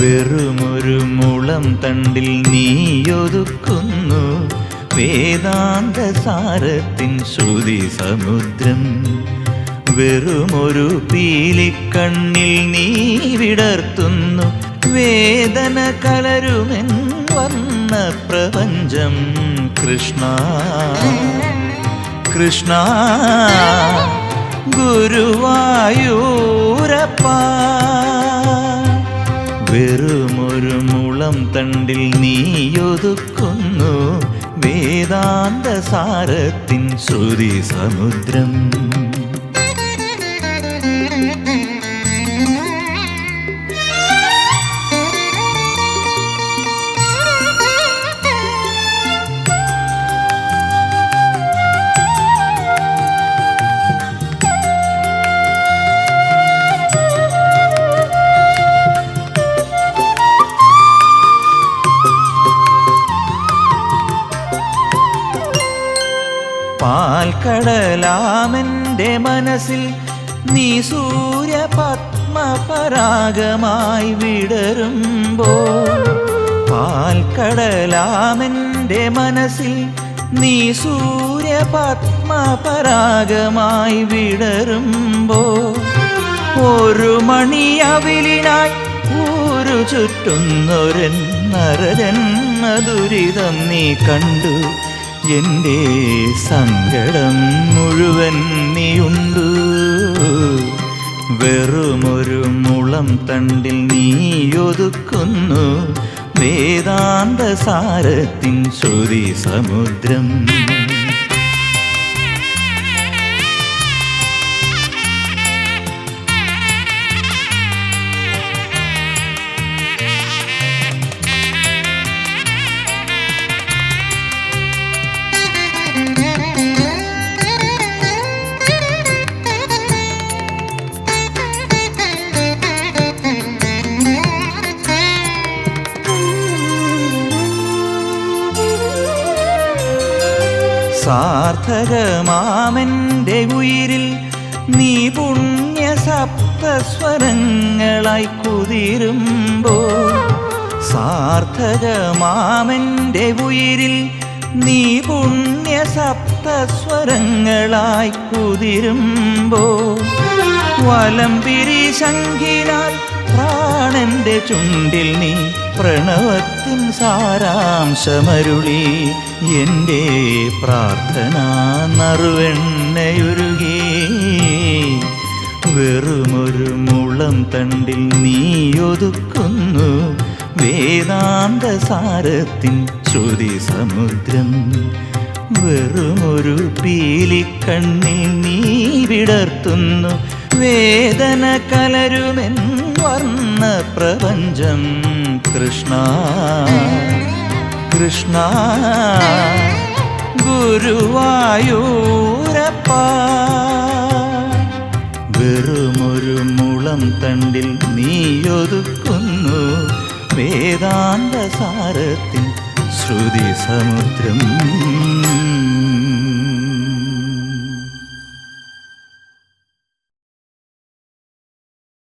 വെറുമൊരു മുളം തണ്ടിൽ നീയൊതുക്കുന്നു വേദാന്ത സാരത്തിൻ ശ്രുതി സമുദ്രം. വെറുമൊരു പീലിക്കണ്ണിൽ നീ വിടർത്തുന്നു വേദന കലരുമെൻ വർണ്ണ പ്രപഞ്ചം. കൃഷ്ണ കൃഷ്ണ ഗുരുവായൂരപ്പ. വെറുമൊരു മുളം തണ്ടിൽ നീയൊതുക്കുന്നു വേദാന്ത സാരത്തിൻ ശ്രുതി സമുദ്രം. പാൽക്കടലാമെൻ്റെ മനസ്സിൽ നീ സൂര്യപത്മപരാഗമായി വിടരുമ്പോൾ. പാൽക്കടലാമെൻ്റെ മനസ്സിൽ നീ സൂര്യപത്മപരാഗമായി വിടരുമ്പോൾ. ഒരു മണിയവിലിനായി ഊരു ചുറ്റുന്നൊരൻ നരജന്മ ദുരിതം നീ കണ്ടു. എൻ്റെ സങ്കടം മുഴുവൻ നീയുണ്ടു. വെറുമൊരു മുളം തണ്ടിൽ നീയൊതുക്കുന്നു വേദാന്ത സാരത്തിൻ ശ്രുതി സമുദ്രം. സാർത്ഥകമാമെൻ്റെ ഉയിരിൽ നീ പുണ്യ സപ്തസ്വരങ്ങളായി കുതിരുമ്പോൾ. സാർത്ഥകമാമെൻ്റെ ഉയിരിൽ നീ പുണ്യ സപ്തസ്വരങ്ങളായി കുതിരുമ്പോൾ. വലംപിരി ശംഖിനാൽ പ്രാണന്റെ ചുണ്ടിൽ നീ പ്രണവത്തിൻ സാരാംശമരുളി. എൻ്റെ പ്രാർത്ഥന നറുവെണ്ണയുരുകി. വെറുമൊരു മുളം തണ്ടിൽ നീയൊതുക്കുന്നു വേദാന്ത സാരത്തിൻ ശ്രുതി സമുദ്രം. വെറുമൊരു പീലിക്കണ്ണിൽ നീ വിടർത്തുന്നു വേദന കലരുമെൻ വർണ്ണ പ്രപഞ്ചം. കൃഷ്ണ കൃഷ്ണ ഗുരുവായൂരപ്പ. വെറുമൊരു മുളം തണ്ടിൽ നീയൊതുക്കുന്നു വേദാന്ത സാരത്തിൻ ശ്രുതി സമുദ്രം.